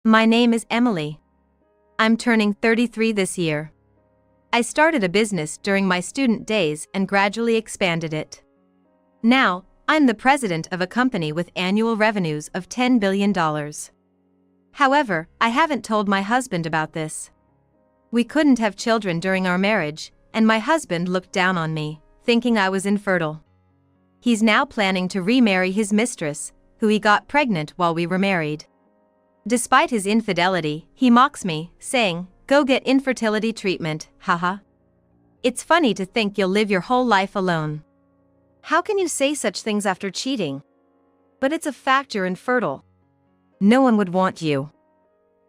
My name is Emily. I'm turning 33 this year. I started a business during my student days and gradually expanded it. Now, I'm the president of a company with annual revenues of $10 billion. However, I haven't told my husband about this. We couldn't have children during our marriage, and my husband looked down on me, thinking I was infertile. He's now planning to remarry his mistress, who he got pregnant while we were married. Despite his infidelity, he mocks me, saying, "Go get infertility treatment, haha." It's funny to think you'll live your whole life alone. How can you say such things after cheating? But it's a fact you're infertile. No one would want you.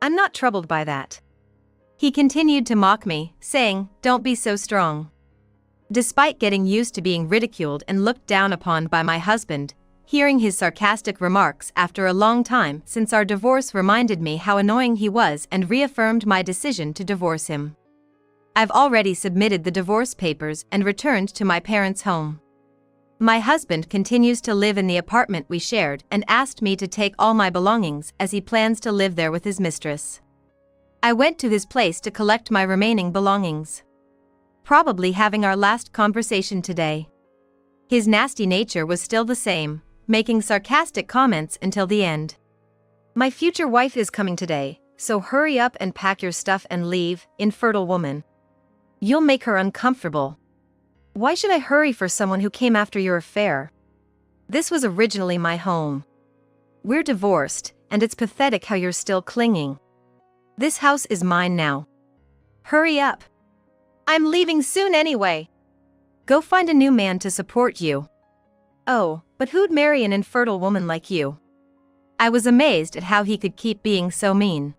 I'm not troubled by that. He continued to mock me, saying, "Don't be so strong." Despite getting used to being ridiculed and looked down upon by my husband, hearing his sarcastic remarks after a long time since our divorce reminded me how annoying he was and reaffirmed my decision to divorce him. I've already submitted the divorce papers and returned to my parents' home. My husband continues to live in the apartment we shared and asked me to take all my belongings as he plans to live there with his mistress. I went to his place to collect my remaining belongings. Probably having our last conversation today. His nasty nature was still the same, making sarcastic comments until the end. "My future wife is coming today, so hurry up and pack your stuff and leave, infertile woman. You'll make her uncomfortable. Why should I hurry for someone who came after your affair? This was originally my home. We're divorced, and it's pathetic how you're still clinging. This house is mine now. Hurry up. I'm leaving soon anyway. Go find a new man to support you." Oh, but who'd marry an infertile woman like you? I was amazed at how he could keep being so mean.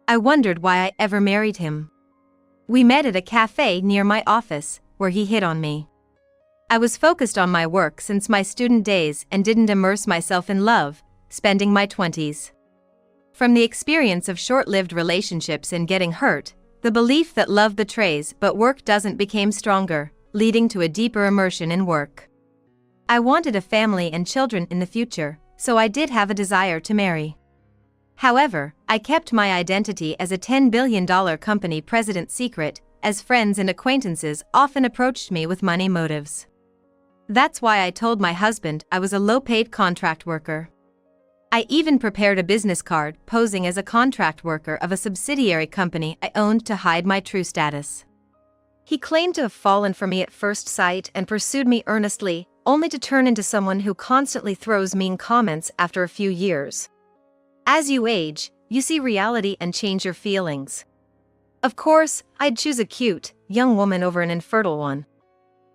I wondered why I ever married him. We met at a cafe near my office, where he hit on me. I was focused on my work since my student days and didn't immerse myself in love, spending my 20s. From the experience of short-lived relationships and getting hurt, the belief that love betrays but work doesn't became stronger, leading to a deeper immersion in work. I wanted a family and children in the future, so I did have a desire to marry. However, I kept my identity as a $10 billion company president secret, as friends and acquaintances often approached me with money motives. That's why I told my husband I was a low-paid contract worker. I even prepared a business card posing as a contract worker of a subsidiary company I owned to hide my true status. He claimed to have fallen for me at first sight and pursued me earnestly, only to turn into someone who constantly throws mean comments after a few years. As you age, you see reality and change your feelings. Of course, I'd choose a cute, young woman over an infertile one.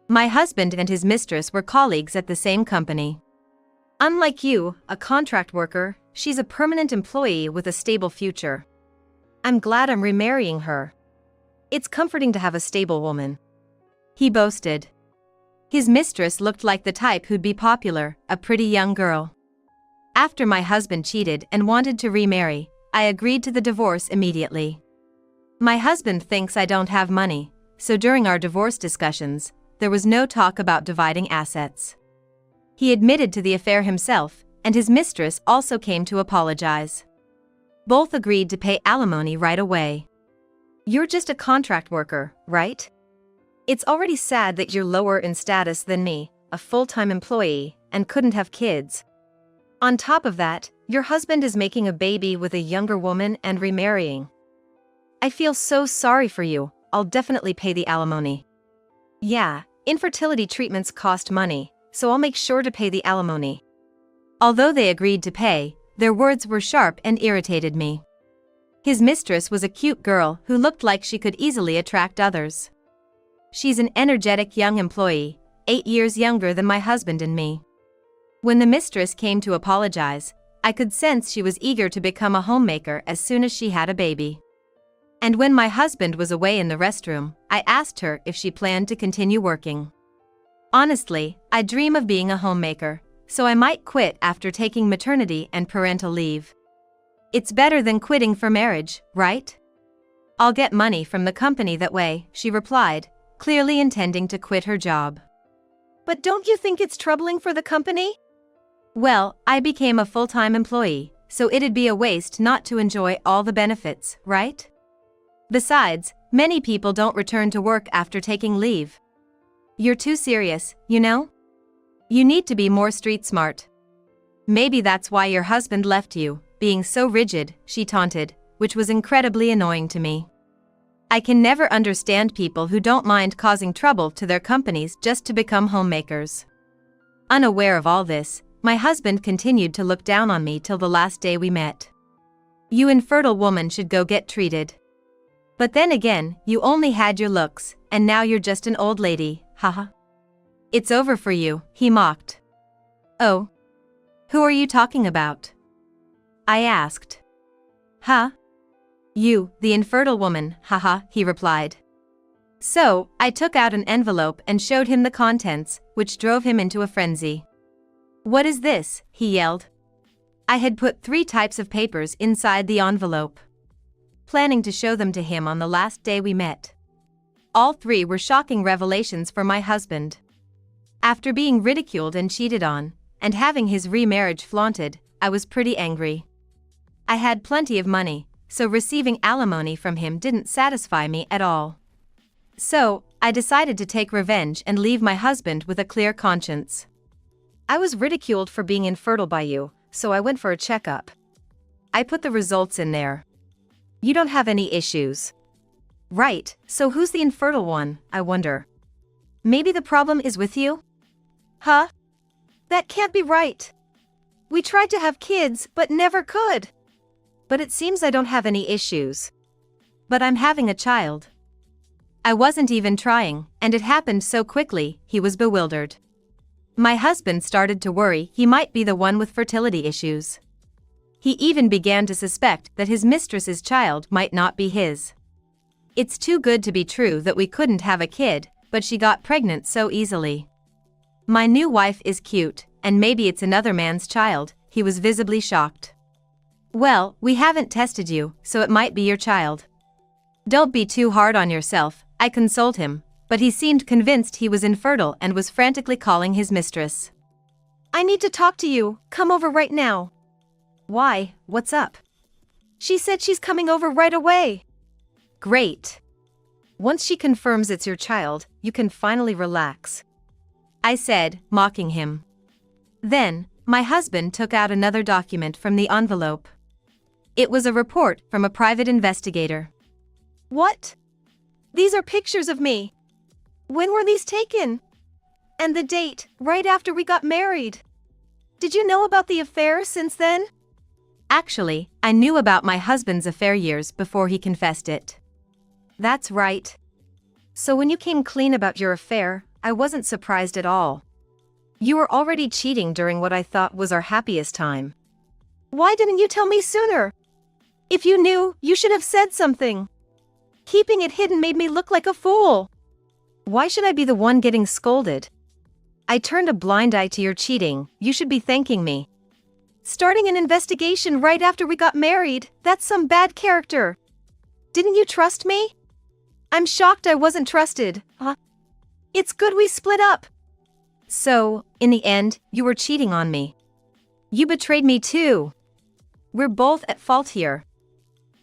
My husband and his mistress were colleagues at the same company. Unlike you, a contract worker, she's a permanent employee with a stable future. I'm glad I'm remarrying her. It's comforting to have a stable woman," he boasted. His mistress looked like the type who'd be popular, a pretty young girl. After my husband cheated and wanted to remarry, I agreed to the divorce immediately. My husband thinks I don't have money, so during our divorce discussions, there was no talk about dividing assets. He admitted to the affair himself, and his mistress also came to apologize. Both agreed to pay alimony right away. "You're just a contract worker, right? It's already sad that you're lower in status than me, a full-time employee, and couldn't have kids. On top of that, your husband is making a baby with a younger woman and remarrying. I feel so sorry for you, I'll definitely pay the alimony." "Yeah, infertility treatments cost money, so I'll make sure to pay the alimony." Although they agreed to pay, their words were sharp and irritated me. His mistress was a cute girl who looked like she could easily attract others. She's an energetic young employee, 8 years younger than my husband and me. When the mistress came to apologize, I could sense she was eager to become a homemaker as soon as she had a baby. And when my husband was away in the restroom, I asked her if she planned to continue working. Honestly, I dream of being a homemaker, so I might quit after taking maternity and parental leave. It's better than quitting for marriage, right? I'll get money from the company that way, she replied, clearly intending to quit her job. But don't you think it's troubling for the company? Well, I became a full-time employee, so it'd be a waste not to enjoy all the benefits, right? Besides, many people don't return to work after taking leave. You're too serious, you know? You need to be more street smart. Maybe that's why your husband left you, being so rigid, she taunted, which was incredibly annoying to me. I can never understand people who don't mind causing trouble to their companies just to become homemakers. Unaware of all this, my husband continued to look down on me till the last day we met. You infertile woman should go get treated. But then again, you only had your looks, and now you're just an old lady, haha. It's over for you, he mocked. Oh. Who are you talking about? I asked. Huh? You, the infertile woman, haha, he replied. So, I took out an envelope and showed him the contents, which drove him into a frenzy. What is this? He yelled. I had put 3 types of papers inside the envelope, planning to show them to him on the last day we met. All 3 were shocking revelations for my husband. After being ridiculed and cheated on, and having his remarriage flaunted, I was pretty angry. I had plenty of money, so receiving alimony from him didn't satisfy me at all. So, I decided to take revenge and leave my husband with a clear conscience. I was ridiculed for being infertile by you, so I went for a checkup. I put the results in there. You don't have any issues. Right, so who's the infertile one, I wonder? Maybe the problem is with you? Huh? That can't be right. We tried to have kids, but never could. But it seems I don't have any issues. But I'm having a child. I wasn't even trying, and it happened so quickly, he was bewildered. My husband started to worry he might be the one with fertility issues. He even began to suspect that his mistress's child might not be his. It's too good to be true that we couldn't have a kid, but she got pregnant so easily. My new wife is cute, and maybe it's another man's child, he was visibly shocked. Well, we haven't tested you, so it might be your child. Don't be too hard on yourself, I consoled him, but he seemed convinced he was infertile and was frantically calling his mistress. I need to talk to you, come over right now. Why, what's up? She said she's coming over right away. Great. Once she confirms it's your child, you can finally relax, I said, mocking him. Then, my husband took out another document from the envelope. It was a report from a private investigator. What? These are pictures of me. When were these taken? And the date, right after we got married. Did you know about the affair since then? Actually, I knew about my husband's affair years before he confessed it. That's right. So when you came clean about your affair, I wasn't surprised at all. You were already cheating during what I thought was our happiest time. Why didn't you tell me sooner? If you knew, you should have said something. Keeping it hidden made me look like a fool. Why should I be the one getting scolded? I turned a blind eye to your cheating, you should be thanking me. Starting an investigation right after we got married, that's some bad character. Didn't you trust me? I'm shocked I wasn't trusted. It's good we split up. So, in the end, you were cheating on me. You betrayed me too. We're both at fault here.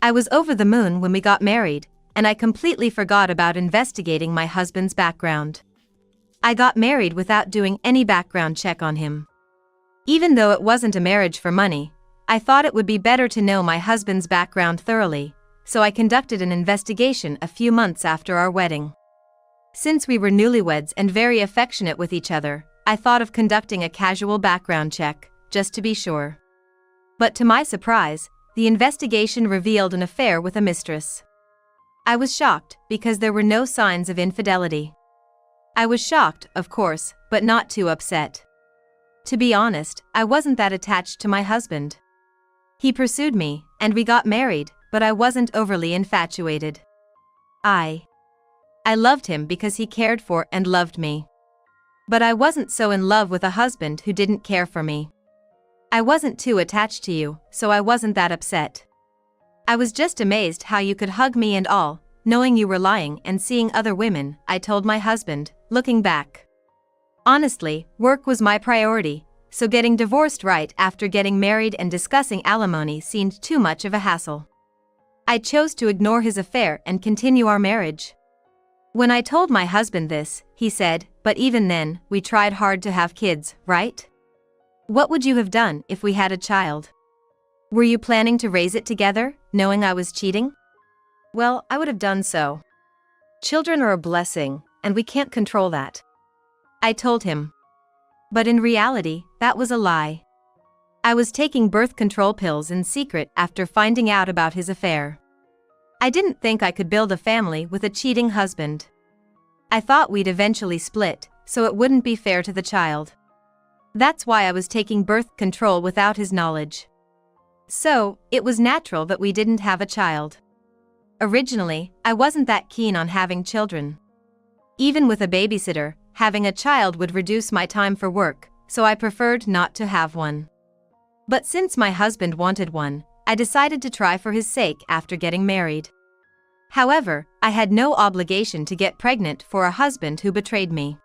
I was over the moon when we got married, and I completely forgot about investigating my husband's background. I got married without doing any background check on him. Even though it wasn't a marriage for money, I thought it would be better to know my husband's background thoroughly, so I conducted an investigation a few months after our wedding. Since we were newlyweds and very affectionate with each other, I thought of conducting a casual background check, just to be sure. But to my surprise, the investigation revealed an affair with a mistress. I was shocked because there were no signs of infidelity. I was shocked, of course, but not too upset. To be honest, I wasn't that attached to my husband. He pursued me, and we got married, but I wasn't overly infatuated. I loved him because he cared for and loved me. But I wasn't so in love with a husband who didn't care for me. I wasn't too attached to you, so I wasn't that upset. I was just amazed how you could hug me and all, knowing you were lying and seeing other women, I told my husband, looking back. Honestly, work was my priority, so getting divorced right after getting married and discussing alimony seemed too much of a hassle. I chose to ignore his affair and continue our marriage. When I told my husband this, he said, "But even then, we tried hard to have kids, right? What would you have done if we had a child? Were you planning to raise it together, knowing I was cheating?" "Well, I would have done so. Children are a blessing, and we can't control that," I told him. But in reality, that was a lie. I was taking birth control pills in secret after finding out about his affair. I didn't think I could build a family with a cheating husband. I thought we'd eventually split, so it wouldn't be fair to the child. That's why I was taking birth control without his knowledge. So, it was natural that we didn't have a child. Originally, I wasn't that keen on having children. Even with a babysitter, having a child would reduce my time for work, so I preferred not to have one. But since my husband wanted one, I decided to try for his sake after getting married. However, I had no obligation to get pregnant for a husband who betrayed me.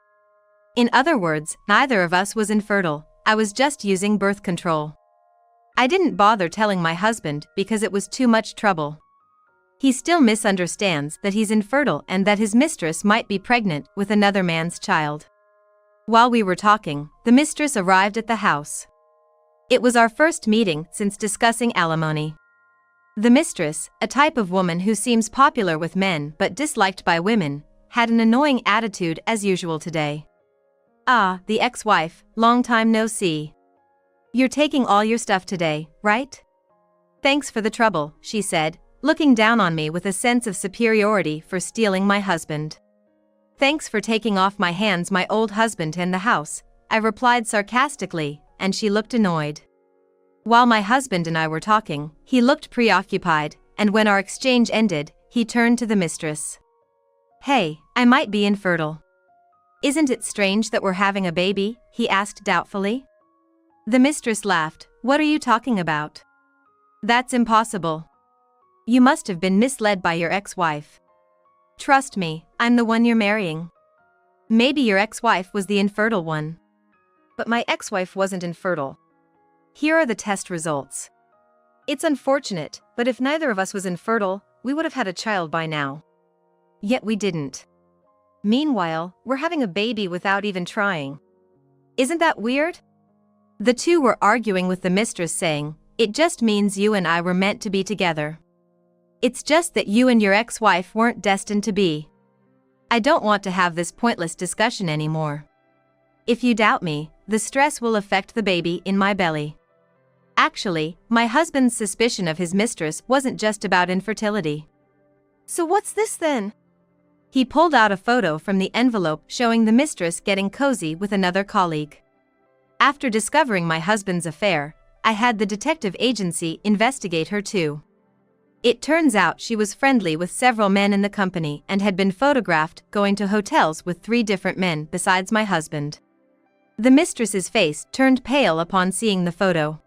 In other words, neither of us was infertile, I was just using birth control. I didn't bother telling my husband because it was too much trouble. He still misunderstands that he's infertile and that his mistress might be pregnant with another man's child. While we were talking, the mistress arrived at the house. It was our first meeting since discussing alimony. The mistress, a type of woman who seems popular with men but disliked by women, had an annoying attitude as usual today. "Ah, the ex-wife, long time no see. You're taking all your stuff today, right? Thanks for the trouble," she said, looking down on me with a sense of superiority for stealing my husband. "Thanks for taking off my hands my old husband and the house," I replied sarcastically, and she looked annoyed. While my husband and I were talking, he looked preoccupied, and when our exchange ended, he turned to the mistress. "Hey, I might be infertile. Isn't it strange that we're having a baby?" he asked doubtfully. The mistress laughed. "What are you talking about? That's impossible. You must have been misled by your ex-wife. Trust me, I'm the one you're marrying. Maybe your ex-wife was the infertile one." "But my ex-wife wasn't infertile. Here are the test results. It's unfortunate, but if neither of us was infertile, we would have had a child by now. Yet we didn't. Meanwhile, we're having a baby without even trying. Isn't that weird?" The two were arguing with the mistress saying, "It just means you and I were meant to be together. It's just that you and your ex-wife weren't destined to be." I don't want to have this pointless discussion anymore. If you doubt me, the stress will affect the baby in my belly. Actually, my husband's suspicion of his mistress wasn't just about infertility. "So what's this then?" He pulled out a photo from the envelope showing the mistress getting cozy with another colleague. After discovering my husband's affair, I had the detective agency investigate her too. It turns out she was friendly with several men in the company and had been photographed going to hotels with 3 different men besides my husband. The mistress's face turned pale upon seeing the photo.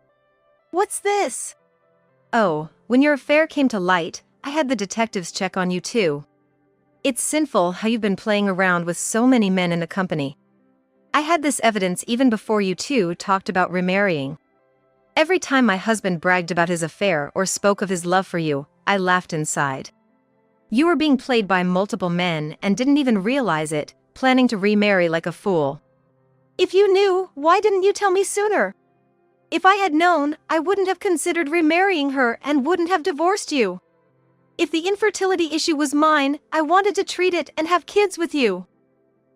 "What's this?" "Oh, when your affair came to light, I had the detectives check on you too. It's sinful how you've been playing around with so many men in the company. I had this evidence even before you two talked about remarrying. Every time my husband bragged about his affair or spoke of his love for you, I laughed inside. You were being played by multiple men and didn't even realize it, planning to remarry like a fool. If you knew, why didn't you tell me sooner? If I had known, I wouldn't have considered remarrying her and wouldn't have divorced you. If the infertility issue was mine, I wanted to treat it and have kids with you."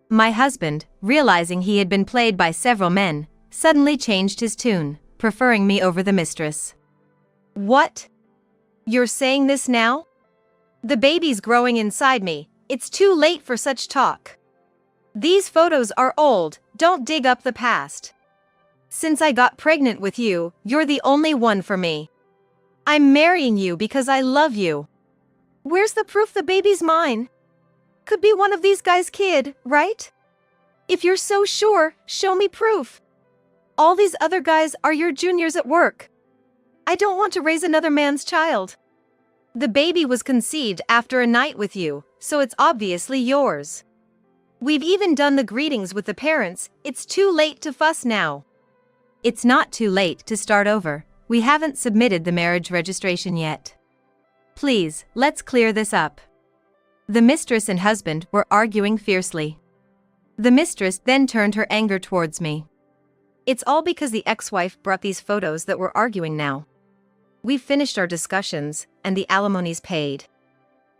My husband, realizing he had been played by several men, suddenly changed his tune, preferring me over the mistress. "What? You're saying this now? The baby's growing inside me, it's too late for such talk. These photos are old, don't dig up the past. Since I got pregnant with you, you're the only one for me. I'm marrying you because I love you. Where's the proof the baby's mine? Could be one of these guys' kid, right? If you're so sure, show me proof. All these other guys are your juniors at work. I don't want to raise another man's child. The baby was conceived after a night with you, so it's obviously yours. We've even done the greetings with the parents, it's too late to fuss now. It's not too late to start over. We haven't submitted the marriage registration yet. Please, let's clear this up. The mistress and husband were arguing fiercely. The mistress then turned her anger towards me. It's all because the ex-wife brought these photos that we're arguing now. We've finished our discussions, and the alimony's paid.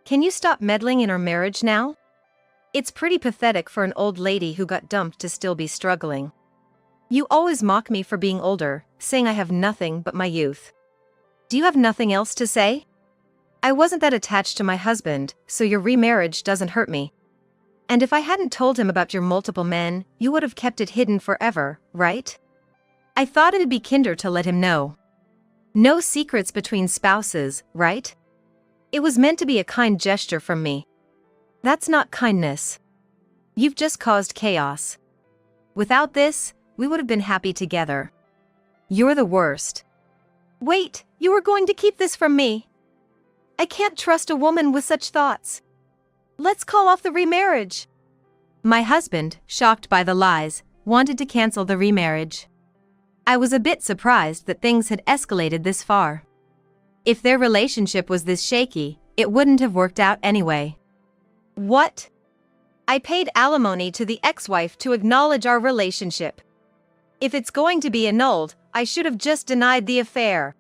Can you stop meddling in our marriage now? It's pretty pathetic for an old lady who got dumped to still be struggling. You always mock me for being older, saying I have nothing but my youth. Do you have nothing else to say? I wasn't that attached to my husband, so your remarriage doesn't hurt me. And if I hadn't told him about your multiple men, you would have kept it hidden forever, right? I thought it'd be kinder to let him know. No secrets between spouses, right? It was meant to be a kind gesture from me. That's not kindness. You've just caused chaos. Without this, we would have been happy together. You're the worst. Wait, you were going to keep this from me? I can't trust a woman with such thoughts. Let's call off the remarriage. My husband, shocked by the lies, wanted to cancel the remarriage. I was a bit surprised that things had escalated this far. If their relationship was this shaky, it wouldn't have worked out anyway. What? I paid alimony to the ex-wife to acknowledge our relationship. If it's going to be annulled, I should have just denied the affair.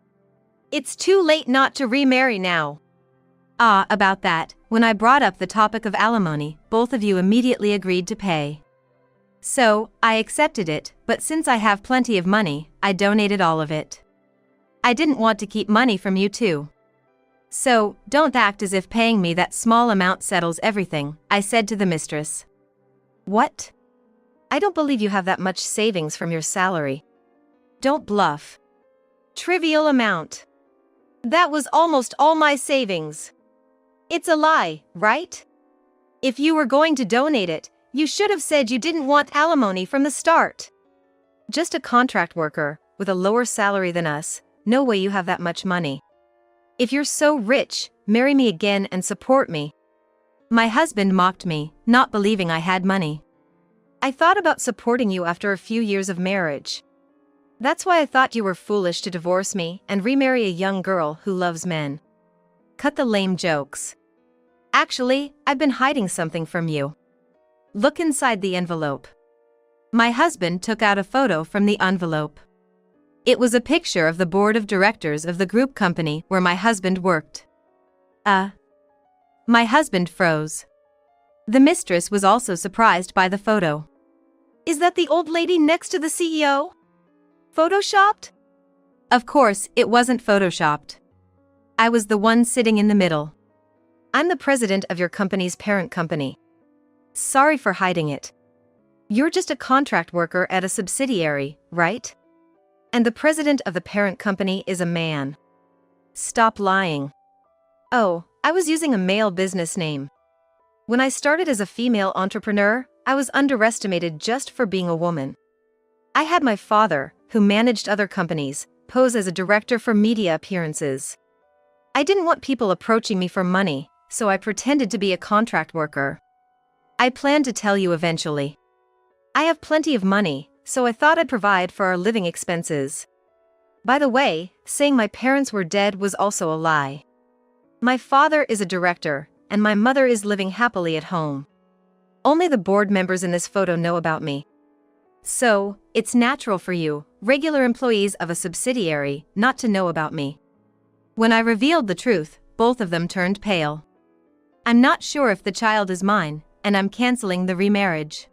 It's too late not to remarry now. About that, when I brought up the topic of alimony, both of you immediately agreed to pay. So, I accepted it, but since I have plenty of money, I donated all of it. I didn't want to keep money from you too. So, don't act as if paying me that small amount settles everything, I said to the mistress. What? I don't believe you have that much savings from your salary. Don't bluff. Trivial amount. That was almost all my savings. It's a lie, right? If you were going to donate it, you should have said you didn't want alimony from the start. Just a contract worker, with a lower salary than us, no way you have that much money. If you're so rich, marry me again and support me. My husband mocked me, not believing I had money. I thought about supporting you after a few years of marriage. That's why I thought you were foolish to divorce me and remarry a young girl who loves men. Cut the lame jokes. Actually, I've been hiding something from you. Look inside the envelope. My husband took out a photo from the envelope. It was a picture of the board of directors of the group company where my husband worked. My husband froze. The mistress was also surprised by the photo. Is that the old lady next to the CEO? Photoshopped? Of course, it wasn't photoshopped. I was the one sitting in the middle. I'm the president of your company's parent company. Sorry for hiding it. You're just a contract worker at a subsidiary, right? And the president of the parent company is a man. Stop lying. Oh, I was using a male business name. When I started as a female entrepreneur, I was underestimated just for being a woman. I had my father, who managed other companies, pose as a director for media appearances. I didn't want people approaching me for money, so I pretended to be a contract worker. I planned to tell you eventually. I have plenty of money, so I thought I'd provide for our living expenses. By the way, saying my parents were dead was also a lie. My father is a director, and my mother is living happily at home. Only the board members in this photo know about me. So, it's natural for you, regular employees of a subsidiary, not to know about me. When I revealed the truth, both of them turned pale. I'm not sure if the child is mine, and I'm canceling the remarriage.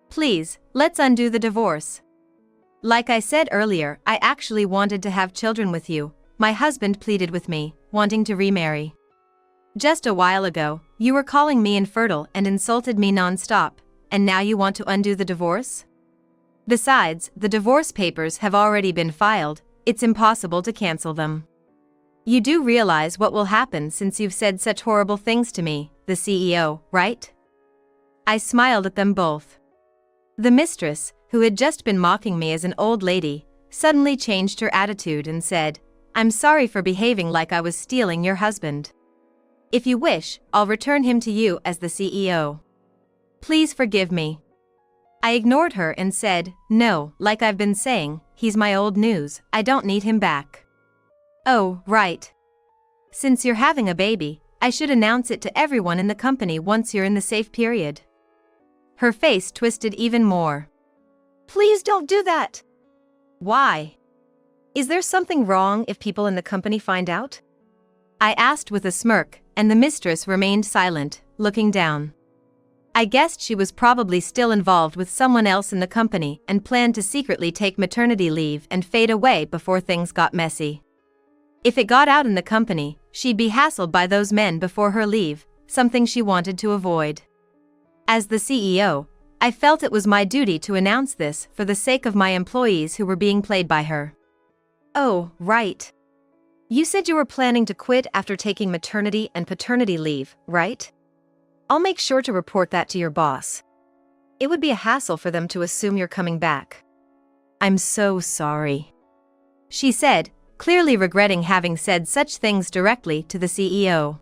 Please, let's undo the divorce. Like I said earlier, I actually wanted to have children with you. My husband pleaded with me, wanting to remarry. Just a while ago, you were calling me infertile and insulted me non-stop, and now you want to undo the divorce? Besides, the divorce papers have already been filed, it's impossible to cancel them. You do realize what will happen since you've said such horrible things to me, the CEO, right? I smiled at them both. The mistress, who had just been mocking me as an old lady, suddenly changed her attitude and said, I'm sorry for behaving like I was stealing your husband. If you wish, I'll return him to you as the CEO. Please forgive me. I ignored her and said, "No, like I've been saying, he's my old news, I don't need him back." "Oh, right. Since you're having a baby, I should announce it to everyone in the company once you're in the safe period." Her face twisted even more. "Please don't do that." "Why? Is there something wrong if people in the company find out?" I asked with a smirk, and the mistress remained silent, looking down. I guessed she was probably still involved with someone else in the company and planned to secretly take maternity leave and fade away before things got messy. If it got out in the company, she'd be hassled by those men before her leave, something she wanted to avoid. As the CEO, I felt it was my duty to announce this for the sake of my employees who were being played by her. "Oh, right. You said you were planning to quit after taking maternity and paternity leave, right? I'll make sure to report that to your boss. It would be a hassle for them to assume you're coming back." "I'm so sorry," she said, clearly regretting having said such things directly to the CEO.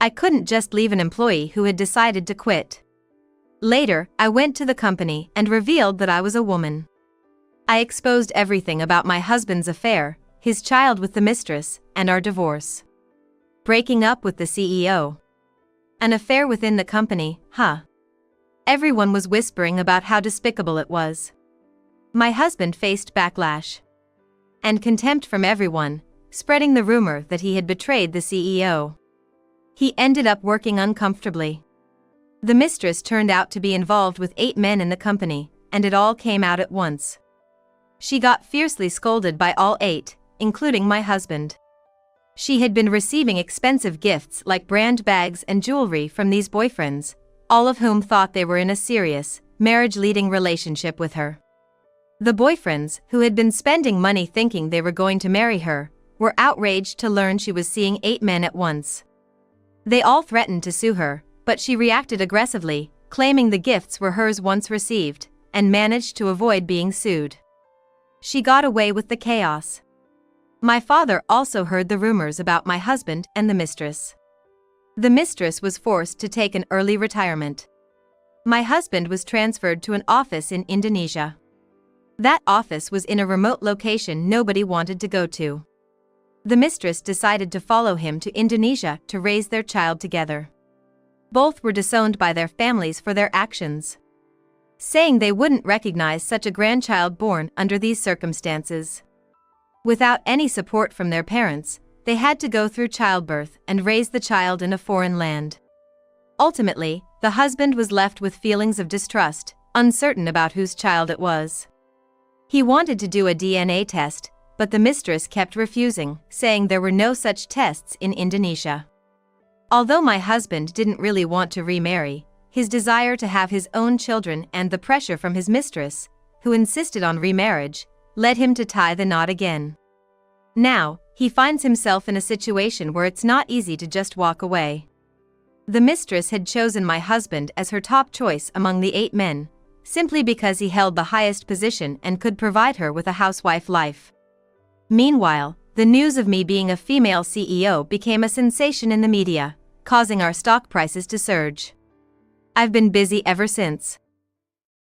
I couldn't just leave an employee who had decided to quit. Later, I went to the company and revealed that I was a woman. I exposed everything about my husband's affair, his child with the mistress, and our divorce. Breaking up with the CEO. An affair within the company, huh? Everyone was whispering about how despicable it was. My husband faced backlash and contempt from everyone, spreading the rumor that he had betrayed the CEO. He ended up working uncomfortably. The mistress turned out to be involved with 8 men in the company, and it all came out at once. She got fiercely scolded by all 8, including my husband. She had been receiving expensive gifts like brand bags and jewelry from these boyfriends, all of whom thought they were in a serious, marriage-leading relationship with her. The boyfriends, who had been spending money thinking they were going to marry her, were outraged to learn she was seeing 8 men at once. They all threatened to sue her, but she reacted aggressively, claiming the gifts were hers once received, and managed to avoid being sued. She got away with the chaos. My father also heard the rumors about my husband and the mistress. The mistress was forced to take an early retirement. My husband was transferred to an office in Indonesia. That office was in a remote location nobody wanted to go to. The mistress decided to follow him to Indonesia to raise their child together. Both were disowned by their families for their actions, saying they wouldn't recognize such a grandchild born under these circumstances. Without any support from their parents, they had to go through childbirth and raise the child in a foreign land. Ultimately, the husband was left with feelings of distrust, uncertain about whose child it was. He wanted to do a DNA test, but the mistress kept refusing, saying there were no such tests in Indonesia. Although my husband didn't really want to remarry, his desire to have his own children and the pressure from his mistress, who insisted on remarriage, led him to tie the knot again. Now, he finds himself in a situation where it's not easy to just walk away. The mistress had chosen my husband as her top choice among the 8 men, simply because he held the highest position and could provide her with a housewife life. Meanwhile, the news of me being a female CEO became a sensation in the media, causing our stock prices to surge. I've been busy ever since.